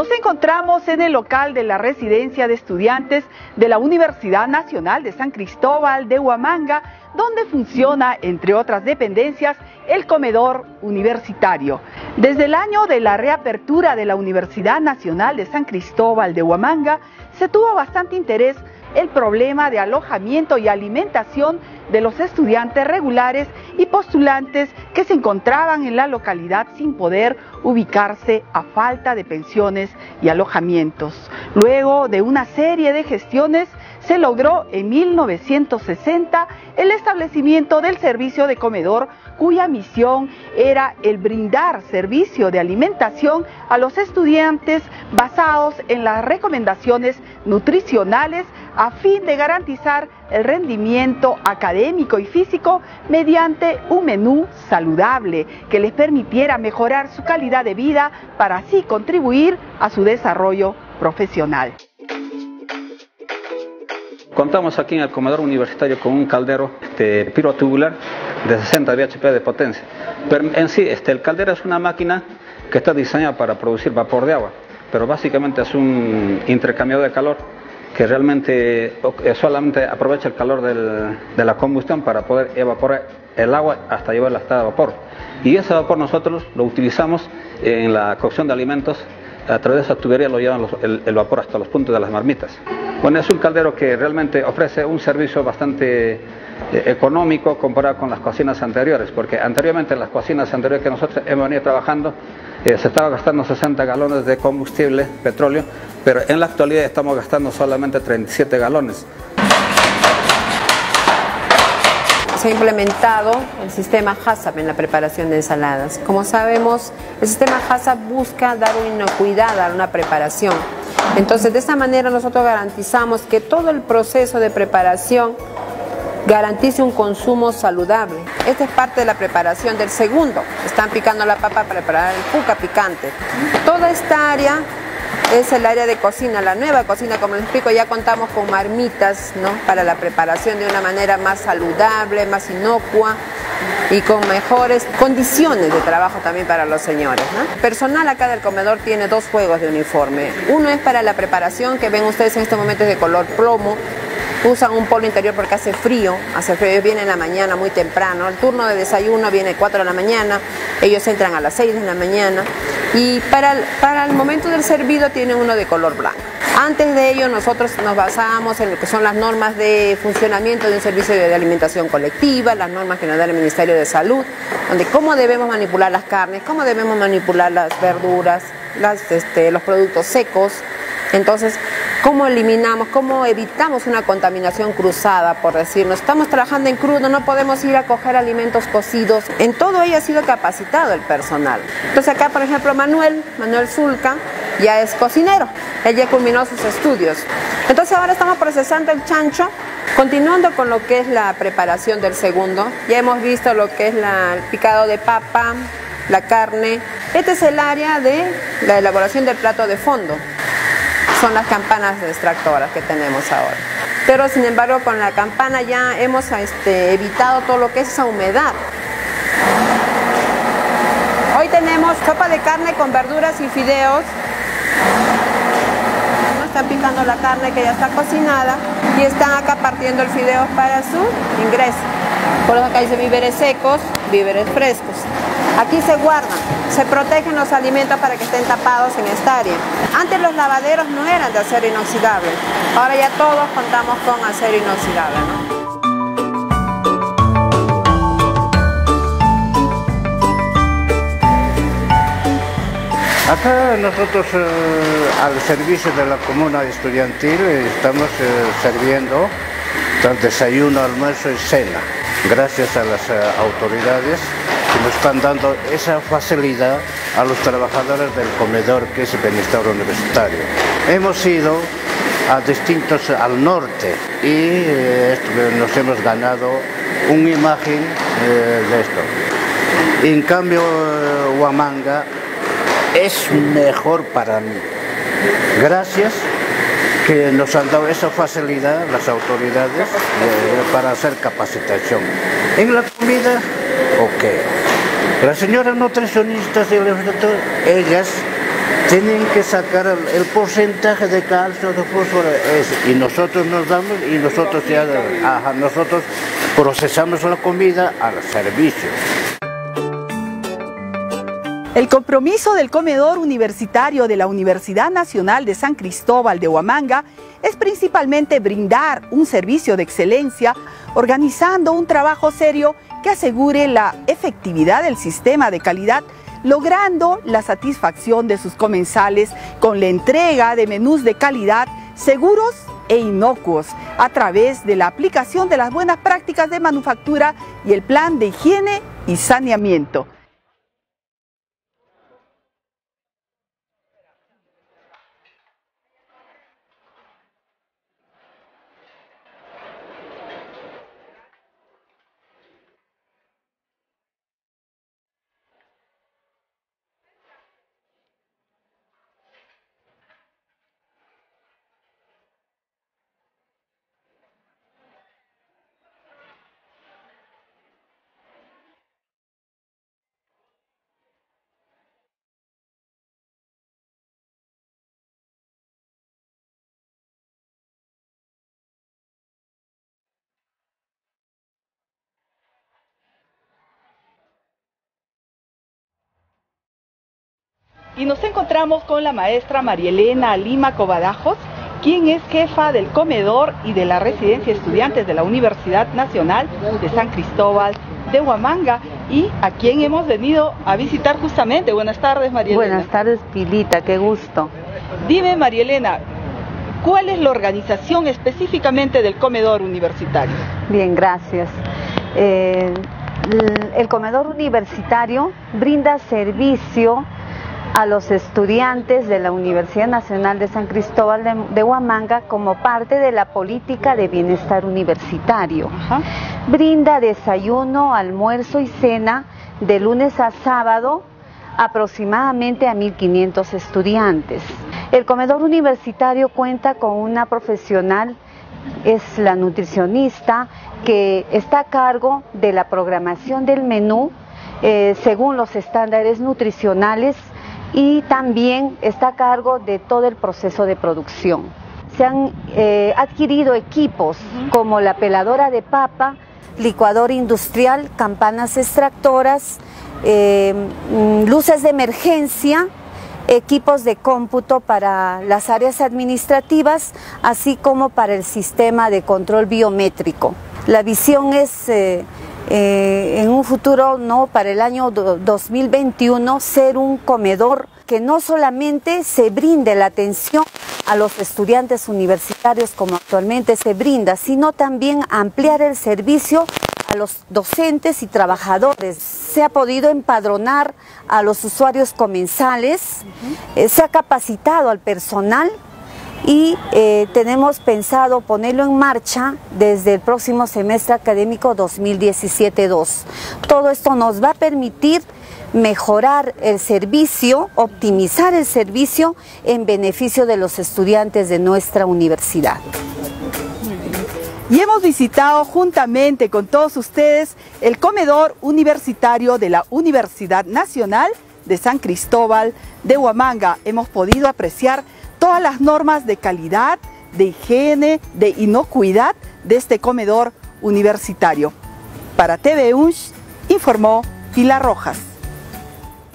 Nos encontramos en el local de la residencia de estudiantes de la Universidad Nacional de San Cristóbal de Huamanga, donde funciona, entre otras dependencias, el comedor universitario. Desde el año de la reapertura de la Universidad Nacional de San Cristóbal de Huamanga, se tuvo bastante interés el problema de alojamiento y alimentación de los estudiantes regulares y postulantes que se encontraban en la localidad sin poder ubicarse a falta de pensiones y alojamientos. Luego de una serie de gestiones, se logró en 1960 el establecimiento del servicio de comedor, cuya misión era el brindar servicio de alimentación a los estudiantes basados en las recomendaciones nutricionales a fin de garantizar el rendimiento académico y físico mediante un menú saludable que les permitiera mejorar su calidad de vida para así contribuir a su desarrollo profesional. Contamos aquí en el comedor universitario con un caldero pirotubular de 60 bhp de potencia. Pero en sí, el caldero es una máquina que está diseñada para producir vapor de agua, pero básicamente es un intercambiador de calor que realmente solamente aprovecha el calor de la combustión para poder evaporar el agua hasta llevarla hasta el vapor. Y ese vapor nosotros lo utilizamos en la cocción de alimentos. A través de esa tubería lo llevan el vapor hasta los puntos de las marmitas. Bueno, es un caldero que realmente ofrece un servicio bastante económico comparado con las cocinas anteriores, porque anteriormente en las cocinas anteriores que nosotros hemos venido trabajando se estaba gastando 60 galones de combustible, petróleo, pero en la actualidad estamos gastando solamente 37 galones. Se ha implementado el sistema HACCP en la preparación de ensaladas. Como sabemos, el sistema HACCP busca dar una inocuidad a una preparación. Entonces, de esta manera nosotros garantizamos que todo el proceso de preparación garantice un consumo saludable. Esta es parte de la preparación del segundo. Están picando la papa para preparar el puca picante. Toda esta área es el área de cocina, la nueva cocina, como les explico, ya contamos con marmitas, ¿no?, para la preparación de una manera más saludable, más inocua y con mejores condiciones de trabajo también para los señores, ¿no? El personal acá del comedor tiene dos juegos de uniforme. Uno es para la preparación, que ven ustedes en este momento es de color plomo. Usan un polo interior porque hace frío, vienen en la mañana muy temprano. El turno de desayuno viene 4 de la mañana, ellos entran a las 6 de la mañana. Y para el momento del servido tienen uno de color blanco. Antes de ello nosotros nos basamos en lo que son las normas de funcionamiento de un servicio de alimentación colectiva, las normas que nos da el Ministerio de Salud, donde cómo debemos manipular las carnes, cómo debemos manipular las verduras, los productos secos. Entonces, ¿cómo eliminamos, cómo evitamos una contaminación cruzada, por decirnos? Estamos trabajando en crudo, no podemos ir a coger alimentos cocidos. En todo ello ha sido capacitado el personal. Entonces acá, por ejemplo, Manuel Zulca ya es cocinero. Él ya culminó sus estudios. Entonces ahora estamos procesando el chancho, continuando con lo que es la preparación del segundo. Ya hemos visto lo que es el picado de papa, la carne. Este es el área de la elaboración del plato de fondo. Son las campanas extractoras que tenemos ahora. Pero sin embargo con la campana ya hemos evitado todo lo que es esa humedad. Hoy tenemos sopa de carne con verduras y fideos. Están picando la carne que ya está cocinada y están acá partiendo el fideo para su ingreso. Por eso acá dice víveres secos, víveres frescos. Aquí se guardan, se protegen los alimentos para que estén tapados en esta área. Antes los lavaderos no eran de acero inoxidable, ahora ya todos contamos con acero inoxidable, ¿no? Acá nosotros al servicio de la comuna estudiantil estamos sirviendo desayuno, almuerzo y cena. Gracias a las autoridades que nos están dando esa facilidad a los trabajadores del comedor que es el bienestar universitario. Hemos ido a distintos al norte y nos hemos ganado una imagen de esto. En cambio, Huamanga es mejor para mí. Gracias que nos han dado esa facilidad las autoridades para hacer capacitación. En la comida, ok. Las señoras nutricionistas y los doctores, ellas tienen que sacar el porcentaje de calcio, de fósforo, y nosotros nos damos, y nosotros nosotros procesamos la comida al servicio. El compromiso del comedor universitario de la Universidad Nacional de San Cristóbal de Huamanga es principalmente brindar un servicio de excelencia, organizando un trabajo serio que asegure la efectividad del sistema de calidad, logrando la satisfacción de sus comensales con la entrega de menús de calidad seguros e inocuos a través de la aplicación de las buenas prácticas de manufactura y el plan de higiene y saneamiento. Y nos encontramos con la maestra María Elena Lima Covadajos, quien es jefa del comedor y de la residencia de estudiantes de la Universidad Nacional de San Cristóbal de Huamanga, y a quien hemos venido a visitar justamente. Buenas tardes, María Elena. Buenas tardes, Pilita, qué gusto. Dime, María Elena, ¿cuál es la organización específicamente del comedor universitario? Bien, gracias. El comedor universitario brinda servicio a los estudiantes de la Universidad Nacional de San Cristóbal de Huamanga como parte de la política de bienestar universitario. Ajá. Brinda desayuno, almuerzo y cena de lunes a sábado aproximadamente a 1.500 estudiantes. El comedor universitario cuenta con una profesional, es la nutricionista, que está a cargo de la programación del menú según los estándares nutricionales, y también está a cargo de todo el proceso de producción. Se han adquirido equipos como la peladora de papa, licuadora industrial, campanas extractoras, luces de emergencia, equipos de cómputo para las áreas administrativas, así como para el sistema de control biométrico. La visión es en un futuro, para el año 2021, ser un comedor que no solamente se brinde la atención a los estudiantes universitarios como actualmente se brinda, sino también ampliar el servicio a los docentes y trabajadores. Se ha podido empadronar a los usuarios comensales, se ha capacitado al personal, y tenemos pensado ponerlo en marcha desde el próximo semestre académico 2017-2. Todo esto nos va a permitir mejorar el servicio, optimizar el servicio en beneficio de los estudiantes de nuestra universidad. Y hemos visitado juntamente con todos ustedes el comedor universitario de la Universidad Nacional de San Cristóbal de Huamanga. Hemos podido apreciar todas las normas de calidad, de higiene, de inocuidad de este comedor universitario. Para TV UNSH, informó Pilar Rojas.